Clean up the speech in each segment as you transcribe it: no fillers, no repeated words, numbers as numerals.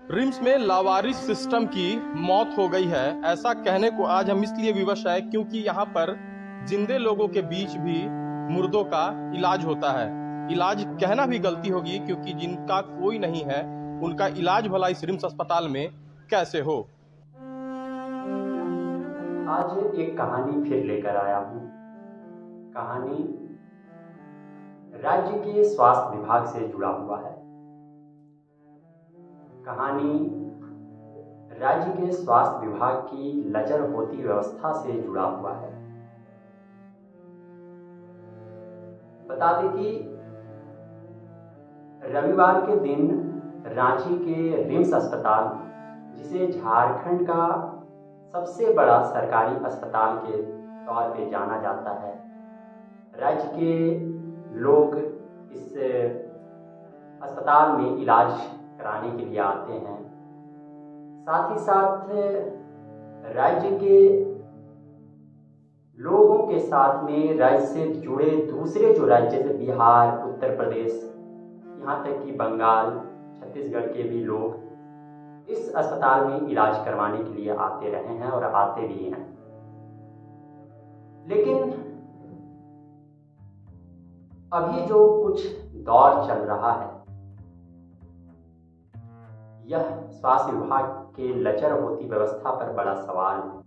RIMS में लावारिस system की मौत हो गई है। ऐसा कहने को आज हम इसलिए विवश है क्योंकि यहाँ पर जिंदे लोगों के बीच भी मुर्दों का इलाज होता है। इलाज कहना भी गलती होगी क्योंकि जिनका कोई नहीं है उनका इलाज भला इस रिम्स अस्पताल में कैसे हो। आज एक कहानी फिर लेकर आया हूँ। कहानी राज्य के स्वास्थ्य विभाग से जुड़ा हुआ है। कहानी राज्य के स्वास्थ्य विभाग की लचर होती व्यवस्था से जुड़ा हुआ है। बता दें कि रविवार के दिन रांची के रिम्स अस्पताल, जिसे झारखंड का सबसे बड़ा सरकारी अस्पताल के तौर पे जाना जाता है, राज्य के लोग इस अस्पताल में इलाज कराने के लिए आते हैं। साथ ही साथ राज्य के लोगों के साथ में राज्य से जुड़े दूसरे जो राज्य जैसे बिहार, उत्तर प्रदेश, यहाँ तक कि बंगाल, छत्तीसगढ़ के भी लोग इस अस्पताल में इलाज करवाने के लिए आते रहे हैं और आते भी हैं। लेकिन अभी जो कुछ दौर चल रहा है, यह स्वास्थ्य विभाग के लचर होती व्यवस्था पर बड़ा सवाल है।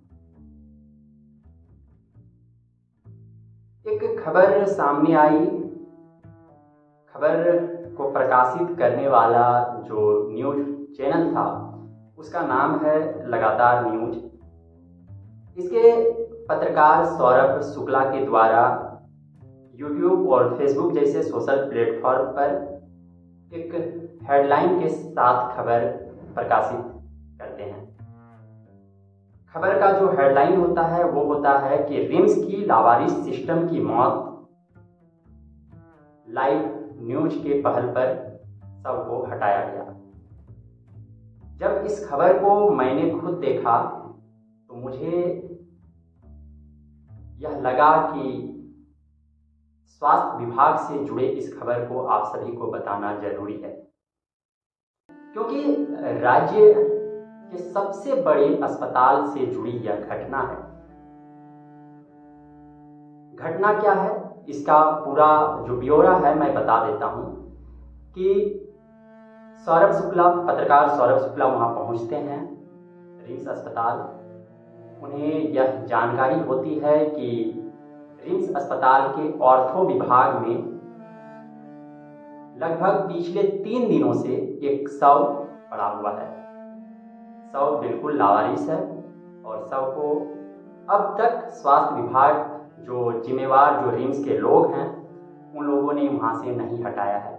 एक खबर सामने आई। खबर को प्रकाशित करने वाला जो न्यूज चैनल था उसका नाम है लगातार न्यूज। इसके पत्रकार सौरभ शुक्ला के द्वारा यूट्यूब और फेसबुक जैसे सोशल प्लेटफॉर्म पर एक हेडलाइन के साथ खबर प्रकाशित करते हैं। खबर का जो हेडलाइन होता है वो होता है कि रिम्स की लावारिस सिस्टम की मौत, लाइव न्यूज के पहल पर सबको हटाया गया। जब इस खबर को मैंने खुद देखा तो मुझे यह लगा कि स्वास्थ्य विभाग से जुड़े इस खबर को आप सभी को बताना जरूरी है, क्योंकि राज्य के सबसे बड़े अस्पताल से जुड़ी यह घटना है। घटना क्या है, इसका पूरा जो ब्यौरा है मैं बता देता हूं कि सौरभ शुक्ला, पत्रकार सौरभ शुक्ला वहां पहुंचते हैं रिम्स अस्पताल। उन्हें यह जानकारी होती है कि रिम्स अस्पताल के ऑर्थो विभाग में लगभग पिछले 3 दिनों से एक शव पड़ा हुआ है। शव बिल्कुल लावारिस है और शव को अब तक स्वास्थ्य विभाग जो जिम्मेवार जो रिम्स के लोग हैं उन लोगों ने वहां से नहीं हटाया है।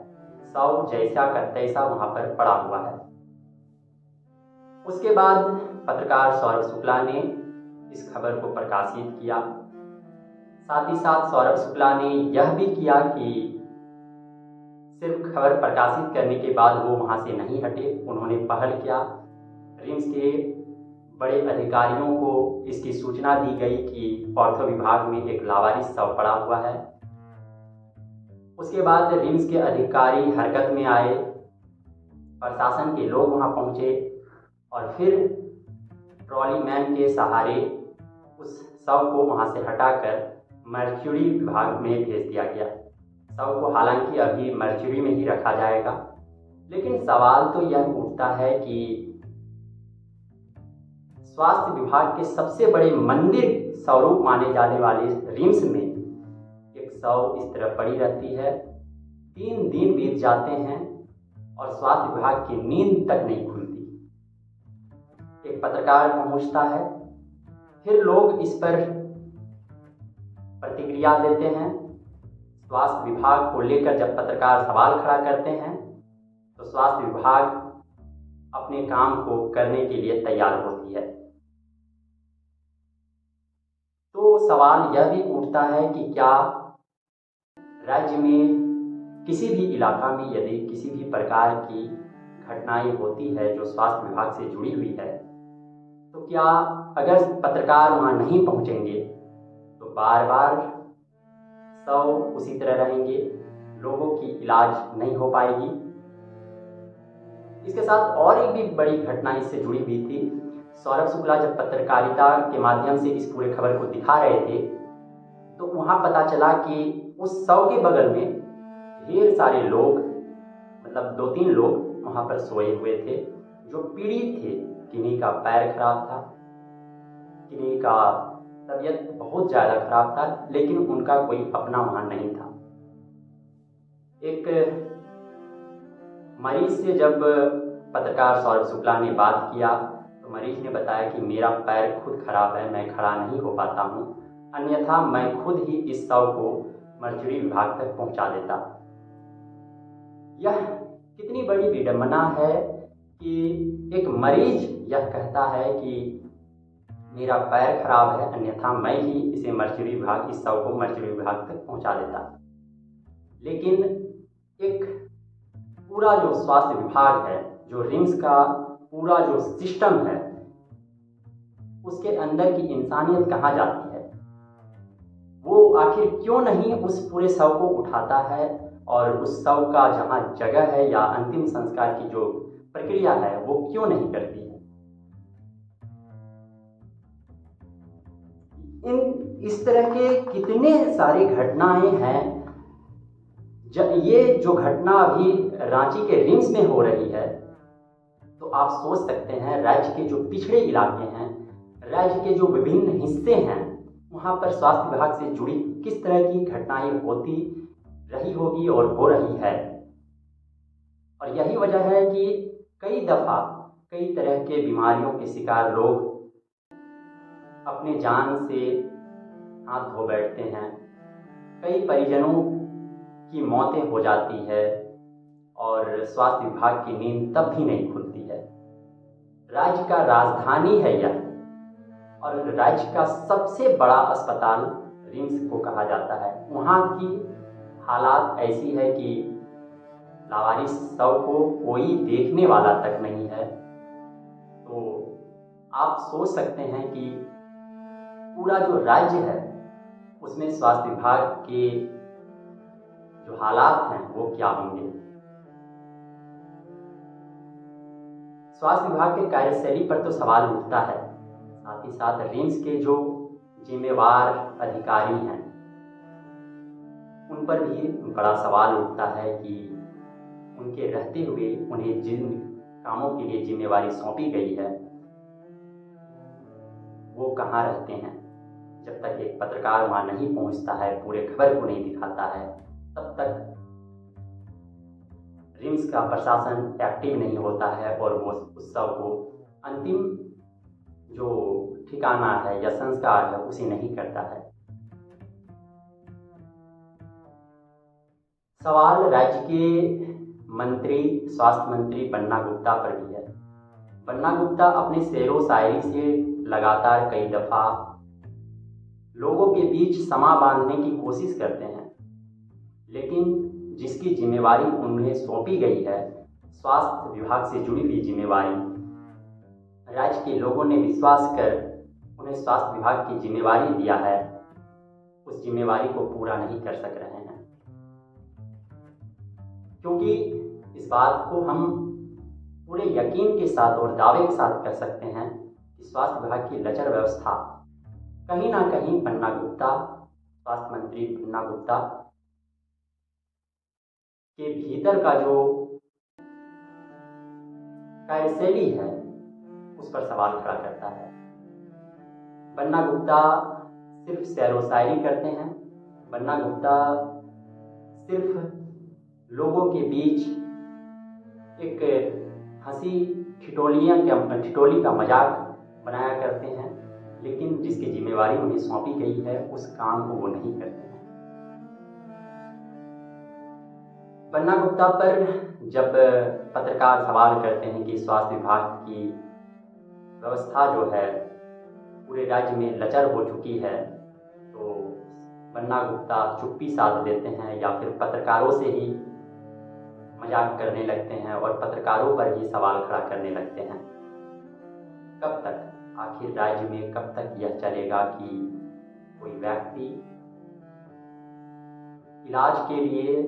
शव जैसा का तैसा वहां पर पड़ा हुआ है। उसके बाद पत्रकार सौरभ शुक्ला ने इस खबर को प्रकाशित किया। साथ ही साथ सौरभ शुक्ला ने यह भी किया कि सिर्फ खबर प्रकाशित करने के बाद वो वहां से नहीं हटे। उन्होंने पहल किया, रिम्स के बड़े अधिकारियों को इसकी सूचना दी गई कि ऑर्थो विभाग में एक लावारिस शव पड़ा हुआ है। उसके बाद रिम्स के अधिकारी हरकत में आए, प्रशासन के लोग वहां पहुंचे और फिर ट्रॉली मैन के सहारे उस शव को वहां से हटाकर मर्क्यूरी विभाग में भेज दिया गया। शव को हालांकि अभी मर्क्यूरी में ही रखा जाएगा, लेकिन सवाल तो यह उठता है कि स्वास्थ्य विभाग के सबसे बड़े मंदिर स्वरूप माने जाने वाले रिम्स में एक शव इस तरह पड़ी रहती है। 3 दिन बीत जाते हैं और स्वास्थ्य विभाग की नींद तक नहीं खुलती। एक पत्रकार पहुंचता है, फिर लोग इस पर प्रतिक्रिया देते हैं। स्वास्थ्य विभाग को लेकर जब पत्रकार सवाल खड़ा करते हैं तो स्वास्थ्य विभाग अपने काम को करने के लिए तैयार होती है। तो सवाल यह भी उठता है कि क्या राज्य में किसी भी इलाका में यदि किसी भी प्रकार की घटनाएं होती है जो स्वास्थ्य विभाग से जुड़ी हुई है, तो क्या अगर पत्रकार वहां नहीं पहुंचेंगे तो बार बार शव उसी तरह रहेंगे, लोगों की इलाज नहीं हो पाएगी। इसके साथ और एक भी बड़ी घटना इससे जुड़ी हुई थी। सौरभ शुक्ला जब पत्रकारिता के माध्यम से इस पूरे खबर को दिखा रहे थे तो वहाँ पता चला कि उस शव के बगल में ढेर सारे लोग, मतलब 2-3 लोग वहाँ पर सोए हुए थे जो पीड़ित थे। किन्हीं का पैर खराब था, किन्हीं का तबीयत बहुत ज़्यादा खराब था, लेकिन उनका कोई अपना वहाँ नहीं था। एक मरीज से जब पत्रकार सौरभ शुक्ला ने बात किया तो मरीज ने बताया कि मेरा पैर खुद खराब है, मैं खड़ा नहीं हो पाता हूँ, अन्यथा मैं खुद ही इस शव को मर्चुरी विभाग तक पहुँचा देता। यह कितनी बड़ी विडंबना है कि एक मरीज यह कहता है कि मेरा पैर खराब है, अन्यथा मैं ही इसे मर्चुरी विभाग, इस शव को मर्चुरी विभाग तक पहुँचा देता। लेकिन एक पूरा जो स्वास्थ्य विभाग है, जो रिम्स का पूरा जो सिस्टम है, उसके अंदर की इंसानियत कहाँ जाती है? वो आखिर क्यों नहीं उस पूरे शव को उठाता है और उस शव का जहाँ जगह है या अंतिम संस्कार की जो प्रक्रिया है वो क्यों नहीं करती है? इस तरह के कितने सारी घटनाएं हैं। ये जो घटना अभी रांची के रिम्स में हो रही है तो आप सोच सकते हैं राज्य के जो पिछड़े इलाके हैं, राज्य के जो विभिन्न हिस्से हैं, वहाँ पर स्वास्थ्य विभाग से जुड़ी किस तरह की घटनाएं होती रही होगी और हो रही है। और यही वजह है कि कई दफ़ा कई तरह के बीमारियों के शिकार लोग अपने जान से हाथ धो बैठते हैं। कई परिजनों की मौतें हो जाती है और स्वास्थ्य विभाग की नींद तब भी नहीं खुलती है। राज्य का राजधानी है यह, और राज्य का सबसे बड़ा अस्पताल रिम्स को कहा जाता है। वहाँ की हालात ऐसी है कि लावारिस शव को कोई देखने वाला तक नहीं है। तो आप सोच सकते हैं कि पूरा जो राज्य है उसमें स्वास्थ्य विभाग के जो हालात हैं वो क्या होंगे। स्वास्थ्य विभाग के कार्यशैली पर तो सवाल उठता है, साथ ही साथ रिम्स के जो जिम्मेवार अधिकारी हैं उन पर भी बड़ा सवाल उठता है कि उनके रहते हुए उन्हें जिन कामों के लिए जिम्मेवारी सौंपी गई है वो कहाँ रहते हैं। जब तक एक पत्रकार वहाँ नहीं पहुँचता है, पूरे खबर को नहीं दिखाता है, तब तक रिम्स का प्रशासन एक्टिव नहीं होता है और वो उस शव को अंतिम जो ठिकाना है या संस्कार है उसे नहीं करता है। सवाल राज्य के मंत्री, स्वास्थ्य मंत्री बन्ना गुप्ता पर भी है। बन्ना गुप्ता अपने शेरो शायरी से लगातार कई दफ़ा लोगों के बीच समा बांधने की कोशिश करते हैं, लेकिन जिसकी जिम्मेवारी उन्हें सौंपी गई है, स्वास्थ्य विभाग से जुड़ी हुई जिम्मेवारी, राज्य के लोगों ने विश्वास कर उन्हें स्वास्थ्य विभाग की जिम्मेवारी दिया है, उस जिम्मेवारी को पूरा नहीं कर सक रहे हैं। क्योंकि इस बात को हम पूरे यकीन के साथ और दावे के साथ कर सकते हैं कि स्वास्थ्य विभाग की लचर व्यवस्था कहीं ना कहीं बन्ना गुप्ता, स्वास्थ्य मंत्री बन्ना गुप्ता के भीतर का जो कार्यशैली है उस पर सवाल खड़ा करता है। बन्ना गुप्ता सिर्फ शेरो शायरी करते हैं, बन्ना गुप्ता सिर्फ लोगों के बीच एक हंसी ठिठोली का मजाक बनाया करते हैं, लेकिन जिसकी जिम्मेवारी उन्हें सौंपी गई है उस काम को वो नहीं करते हैं। बन्ना गुप्ता पर जब पत्रकार सवाल करते हैं कि स्वास्थ्य विभाग की व्यवस्था जो है पूरे राज्य में लचर हो चुकी है, तो बन्ना गुप्ता चुप्पी साध लेते हैं या फिर पत्रकारों से ही मजाक करने लगते हैं और पत्रकारों पर ही सवाल खड़ा करने लगते हैं। कब तक आखिर राज्य में कब तक यह चलेगा कि कोई व्यक्ति इलाज के लिए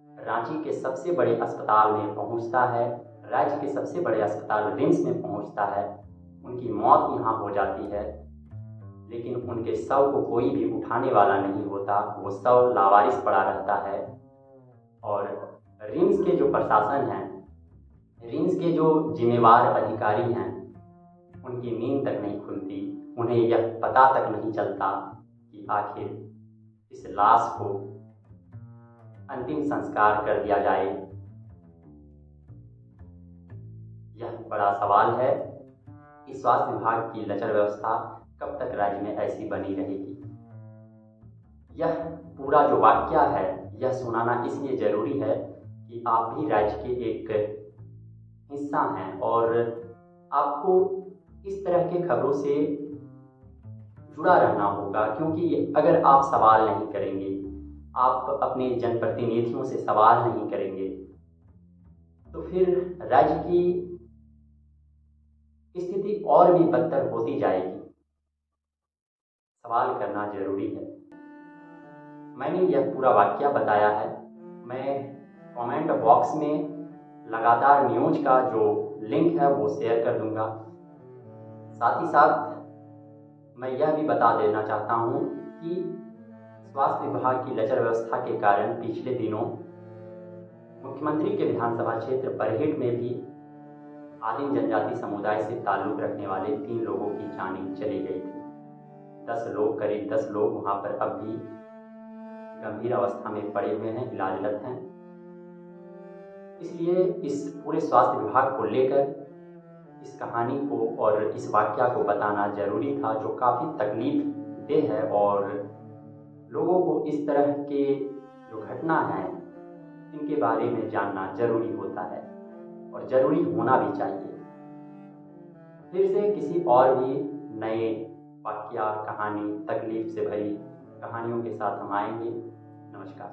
रांची के सबसे बड़े अस्पताल में पहुंचता है, राज्य के सबसे बड़े अस्पताल रिम्स में पहुंचता है, उनकी मौत यहाँ हो जाती है, लेकिन उनके शव को कोई भी उठाने वाला नहीं होता, वो शव लावारिस पड़ा रहता है। और रिम्स के जो प्रशासन हैं, रिम्स के जो जिम्मेवार अधिकारी हैं, उनकी नींद तक नहीं खुलती, उन्हें यह पता तक नहीं चलता कि आखिर इस लाश को अंतिम संस्कार कर दिया जाए। यह बड़ा सवाल है कि स्वास्थ्य विभाग की लचर व्यवस्था कब तक राज्य में ऐसी बनी रहेगी। यह पूरा जो वाकया है, यह सुनाना इसलिए जरूरी है कि आप भी राज्य के एक हिस्सा हैं और आपको इस तरह के खबरों से जुड़ा रहना होगा, क्योंकि अगर आप सवाल नहीं करेंगे, आप अपने जनप्रतिनिधियों से सवाल नहीं करेंगे, तो फिर राज्य की स्थिति और भी बदतर होती जाएगी। सवाल करना जरूरी है। मैंने यह पूरा वाकया बताया है। मैं कमेंट बॉक्स में लगातार न्यूज का जो लिंक है वो शेयर कर दूंगा। साथ ही साथ मैं यह भी बता देना चाहता हूँ कि स्वास्थ्य विभाग की लचर व्यवस्था के कारण पिछले दिनों मुख्यमंत्री के विधानसभा क्षेत्र बरहेट में भी आदिम जनजाति समुदाय से ताल्लुक़ रखने वाले 3 लोगों की जान चली गई थी। 10 लोग, करीब 10 लोग वहाँ पर अब भी गंभीर अवस्था में पड़े हुए हैं, इलाजरत हैं। इसलिए इस पूरे स्वास्थ्य विभाग को लेकर इस कहानी को और इस वाकया को बताना जरूरी था, जो काफ़ी तकलीफ देह है और लोगों को इस तरह के जो घटना है इनके बारे में जानना जरूरी होता है और ज़रूरी होना भी चाहिए। फिर से किसी और भी नए वाकया, कहानी, तकलीफ से भरी कहानियों के साथ हम आएंगे। नमस्कार।